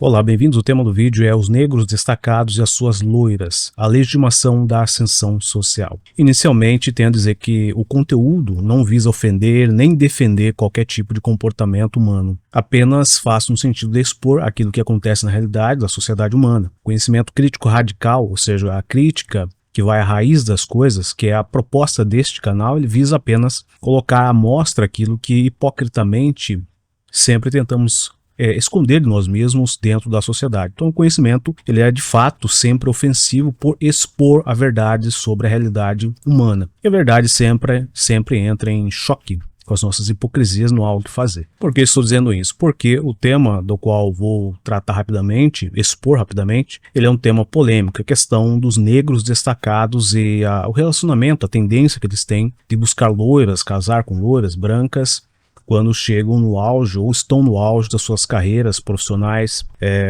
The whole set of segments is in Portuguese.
Olá, bem-vindos. O tema do vídeo é os negros destacados e as suas loiras, a legitimação da ascensão social. Inicialmente, tenho a dizer que o conteúdo não visa ofender nem defender qualquer tipo de comportamento humano, apenas faz no sentido de expor aquilo que acontece na realidade da sociedade humana. Conhecimento crítico radical, ou seja, a crítica que vai à raiz das coisas, que é a proposta deste canal, ele visa apenas colocar à mostra aquilo que hipocritamente sempre tentamos esconder de nós mesmos dentro da sociedade. Então o conhecimento ele é de fato sempre ofensivo por expor a verdade sobre a realidade humana. E a verdade sempre entra em choque com as nossas hipocrisias, não há o que fazer. Por que estou dizendo isso? Porque o tema do qual vou tratar rapidamente, expor rapidamente, ele é um tema polêmico, a questão dos negros destacados e o relacionamento, a tendência que eles têm de buscar loiras, casar com loiras brancas, quando chegam no auge ou estão no auge das suas carreiras profissionais,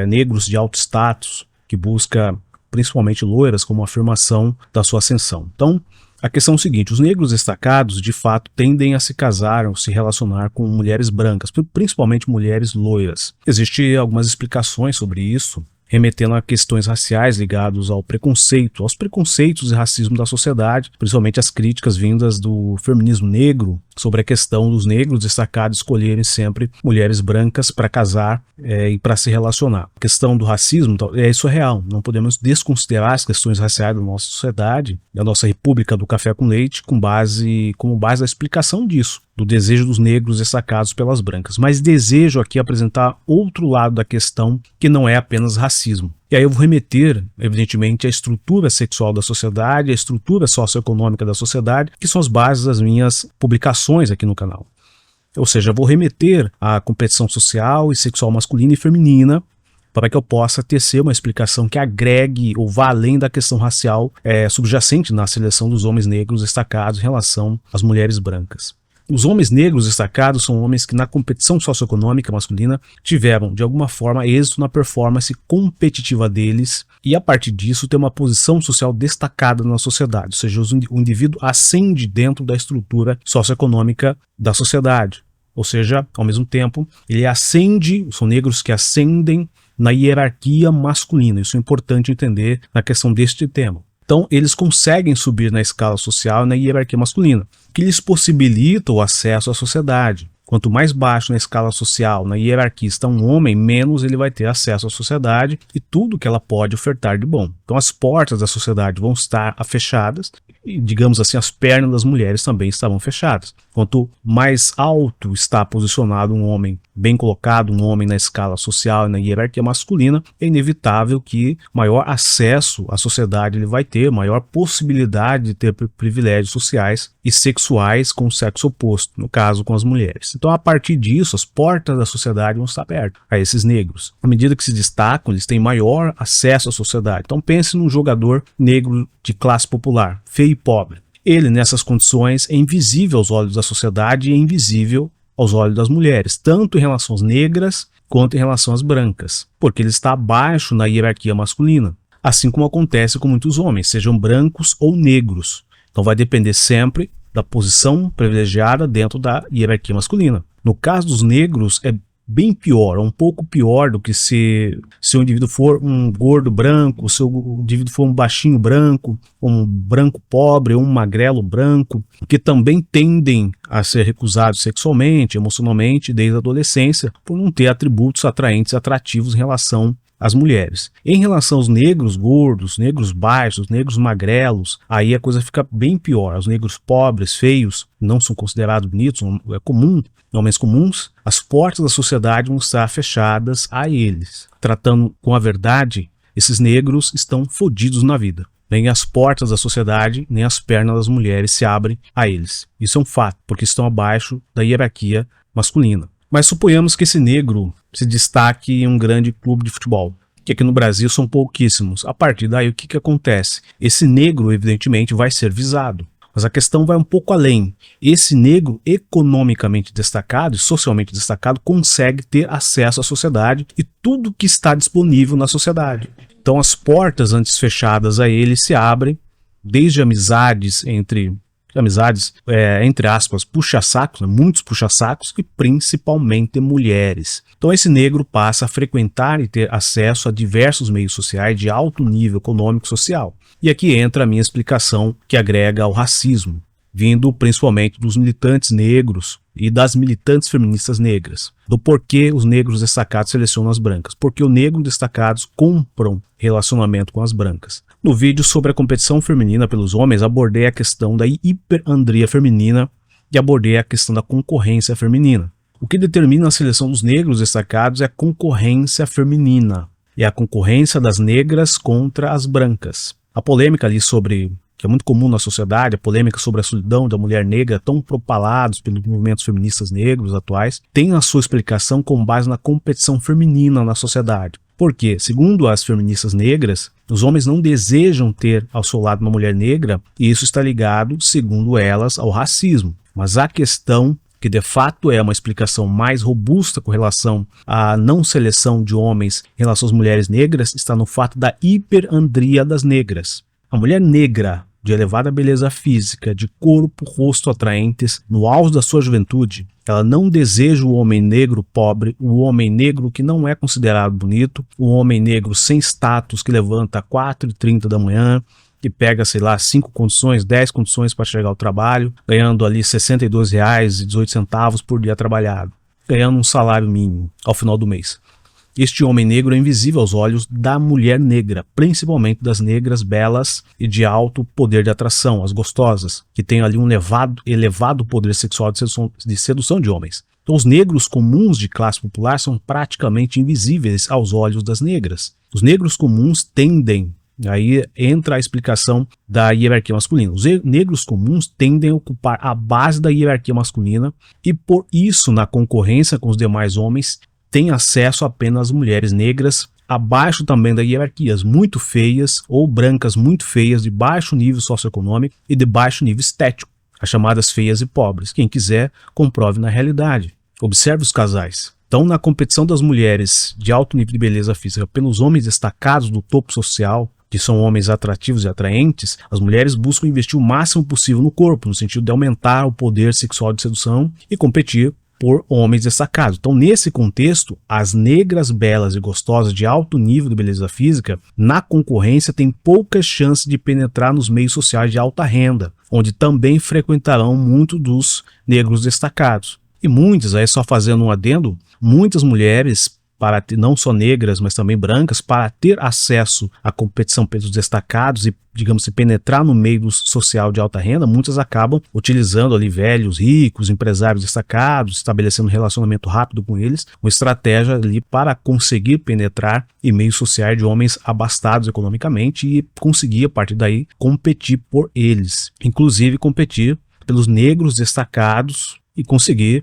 negros de alto status, que busca principalmente loiras como afirmação da sua ascensão. Então, a questão é o seguinte, os negros destacados de fato tendem a se casar ou se relacionar com mulheres brancas, principalmente mulheres loiras. Existem algumas explicações sobre isso, remetendo a questões raciais ligados ao preconceito, aos preconceitos e racismo da sociedade, principalmente as críticas vindas do feminismo negro sobre a questão dos negros destacados escolherem sempre mulheres brancas para casar e para se relacionar. A questão do racismo, isso é real, não podemos desconsiderar as questões raciais da nossa sociedade, da nossa república do café com leite, como base a explicação disso, do desejo dos negros destacados pelas brancas. Mas desejo aqui apresentar outro lado da questão que não é apenas racismo. E aí eu vou remeter, evidentemente, à estrutura sexual da sociedade, à estrutura socioeconômica da sociedade, que são as bases das minhas publicações aqui no canal. Ou seja, eu vou remeter à competição social e sexual masculina e feminina, para que eu possa tecer uma explicação que agregue ou vá além da questão racial subjacente na seleção dos homens negros destacados em relação às mulheres brancas. Os homens negros destacados são homens que na competição socioeconômica masculina tiveram, de alguma forma, êxito na performance competitiva deles e, a partir disso, ter uma posição social destacada na sociedade, ou seja, o indivíduo ascende dentro da estrutura socioeconômica da sociedade, ou seja, ao mesmo tempo, ele ascende, são negros que ascendem na hierarquia masculina, isso é importante entender na questão deste tema. Então, eles conseguem subir na escala social e na hierarquia masculina, que lhes possibilita o acesso à sociedade. Quanto mais baixo na escala social, na hierarquia está um homem, menos ele vai ter acesso à sociedade e tudo que ela pode ofertar de bom. Então as portas da sociedade vão estar fechadas e, digamos assim, as pernas das mulheres também estarão fechadas. Quanto mais alto está posicionado um homem, bem colocado um homem na escala social e na hierarquia masculina, é inevitável que maior acesso à sociedade ele vai ter, maior possibilidade de ter privilégios sociais e sexuais com o sexo oposto, no caso com as mulheres. Então, a partir disso, as portas da sociedade vão estar abertas a esses negros. À medida que se destacam, eles têm maior acesso à sociedade. Então, pense num jogador negro de classe popular, feio e pobre. Ele, nessas condições, é invisível aos olhos da sociedade e é invisível aos olhos das mulheres, tanto em relação às negras quanto em relação às brancas, porque ele está abaixo na hierarquia masculina, assim como acontece com muitos homens, sejam brancos ou negros. Então, vai depender sempre da posição privilegiada dentro da hierarquia masculina. No caso dos negros é bem pior, um pouco pior do que se o indivíduo for um gordo branco, se o indivíduo for um baixinho branco, um branco pobre ou um magrelo branco, que também tendem a ser recusados sexualmente, emocionalmente desde a adolescência, por não ter atributos atraentes e atrativos em relação as mulheres. Em relação aos negros gordos, negros baixos, negros magrelos, aí a coisa fica bem pior. Os negros pobres, feios, não são considerados bonitos, é comum, homens comuns, as portas da sociedade vão estar fechadas a eles. Tratando com a verdade, esses negros estão fodidos na vida. Nem as portas da sociedade, nem as pernas das mulheres se abrem a eles. Isso é um fato, porque estão abaixo da hierarquia masculina. Mas suponhamos que esse negro se destaque em um grande clube de futebol, que aqui no Brasil são pouquíssimos. A partir daí, o que acontece? Esse negro, evidentemente, vai ser visado. Mas a questão vai um pouco além. Esse negro economicamente destacado e socialmente destacado consegue ter acesso à sociedade e tudo que está disponível na sociedade. Então as portas antes fechadas a ele se abrem, desde amizades entre amizades, entre aspas, puxa-sacos, né? Muitos puxa-sacos e principalmente mulheres. Então esse negro passa a frequentar e ter acesso a diversos meios sociais de alto nível econômico e social. E aqui entra a minha explicação que agrega ao racismo, vindo principalmente dos militantes negros e das militantes feministas negras, do porquê os negros destacados selecionam as brancas, porque os negros destacados compram relacionamento com as brancas. No vídeo sobre a competição feminina pelos homens, abordei a questão da hiperandria feminina e abordei a questão da concorrência feminina. O que determina a seleção dos negros destacados é a concorrência feminina, é a concorrência das negras contra as brancas. A polêmica ali sobre, que é muito comum na sociedade, a polêmica sobre a solidão da mulher negra, tão propalados pelos movimentos feministas negros atuais, tem a sua explicação com base na competição feminina na sociedade. Porque, segundo as feministas negras, os homens não desejam ter ao seu lado uma mulher negra, e isso está ligado, segundo elas, ao racismo. Mas a questão, que de fato é uma explicação mais robusta com relação à não seleção de homens em relação às mulheres negras, está no fato da hiperandria das negras. A mulher negra, de elevada beleza física, de corpo, rosto atraentes, no auge da sua juventude, ela não deseja o homem negro pobre, o homem negro que não é considerado bonito, o homem negro sem status que levanta às 4h30 da manhã, que pega, sei lá, 5 condições, 10 condições para chegar ao trabalho, ganhando ali R$ 62,18 por dia trabalhado, ganhando um salário mínimo ao final do mês. Este homem negro é invisível aos olhos da mulher negra, principalmente das negras belas e de alto poder de atração, as gostosas, que têm ali um elevado poder sexual de sedução de homens. Então os negros comuns de classe popular são praticamente invisíveis aos olhos das negras. Os negros comuns tendem, aí entra a explicação da hierarquia masculina. Os negros comuns tendem a ocupar a base da hierarquia masculina e por isso, na concorrência com os demais homens, tem acesso apenas às mulheres negras, abaixo também da hierarquia, as muito feias ou brancas muito feias, de baixo nível socioeconômico e de baixo nível estético, as chamadas feias e pobres. Quem quiser, comprove na realidade. Observe os casais. Então, na competição das mulheres de alto nível de beleza física pelos homens destacados do topo social, que são homens atrativos e atraentes, as mulheres buscam investir o máximo possível no corpo, no sentido de aumentar o poder sexual de sedução e competir por homens destacados. Então, nesse contexto, as negras belas e gostosas de alto nível de beleza física, na concorrência, têm poucas chances de penetrar nos meios sociais de alta renda, onde também frequentarão muito dos negros destacados. E muitas, aí só fazendo um adendo, muitas mulheres, para ter, não só negras, mas também brancas, para ter acesso à competição pelos destacados e, digamos, se penetrar no meio social de alta renda, muitas acabam utilizando ali velhos, ricos, empresários destacados, estabelecendo um relacionamento rápido com eles, uma estratégia ali para conseguir penetrar em meios sociais de homens abastados economicamente e conseguir, a partir daí, competir por eles. Inclusive, competir pelos negros destacados e conseguir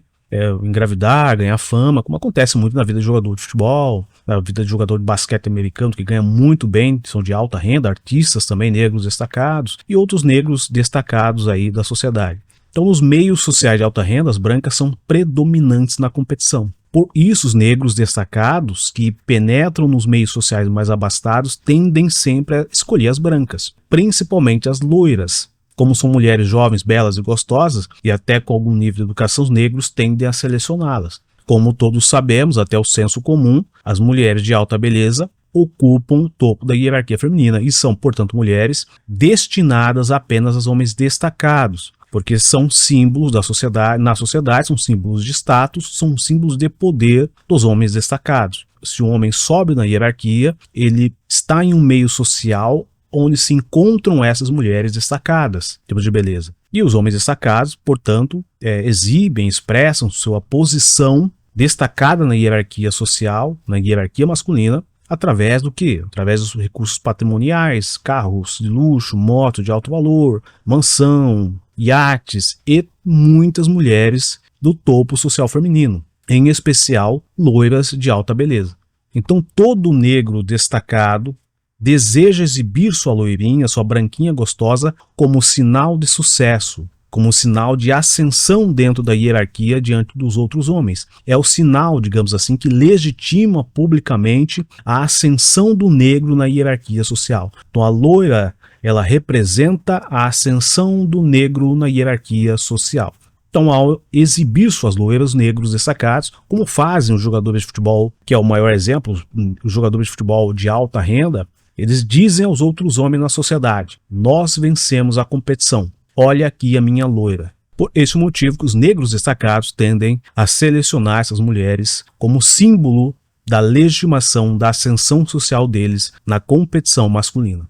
engravidar, ganhar fama, como acontece muito na vida de jogador de futebol, na vida de jogador de basquete americano, que ganha muito bem, são de alta renda, artistas também negros destacados e outros negros destacados aí da sociedade. Então, nos meios sociais de alta renda, as brancas são predominantes na competição. Por isso, os negros destacados que penetram nos meios sociais mais abastados tendem sempre a escolher as brancas, principalmente as loiras. Como são mulheres jovens, belas e gostosas, e até com algum nível de educação, os negros tendem a selecioná-las. Como todos sabemos, até o senso comum, as mulheres de alta beleza ocupam o topo da hierarquia feminina e são, portanto, mulheres destinadas apenas aos homens destacados, porque são símbolos da sociedade, na sociedade, são símbolos de status, são símbolos de poder dos homens destacados. Se o homem sobe na hierarquia, ele está em um meio social onde se encontram essas mulheres destacadas, tipos de beleza. E os homens destacados, portanto, exibem, expressam sua posição destacada na hierarquia social, na hierarquia masculina, através do quê? Através dos recursos patrimoniais, carros de luxo, motos de alto valor, mansão, iates e muitas mulheres do topo social feminino, em especial loiras de alta beleza. Então, todo negro destacado deseja exibir sua loirinha, sua branquinha gostosa, como sinal de sucesso, como sinal de ascensão dentro da hierarquia diante dos outros homens. É o sinal, digamos assim, que legitima publicamente a ascensão do negro na hierarquia social. Então a loira ela representa a ascensão do negro na hierarquia social. Então, ao exibir suas loiras, negros destacados, como fazem os jogadores de futebol, que é o maior exemplo, os jogadores de futebol de alta renda, eles dizem aos outros homens na sociedade: nós vencemos a competição, olha aqui a minha loira. Por esse motivo que os negros destacados tendem a selecionar essas mulheres como símbolo da legitimação da ascensão social deles na competição masculina.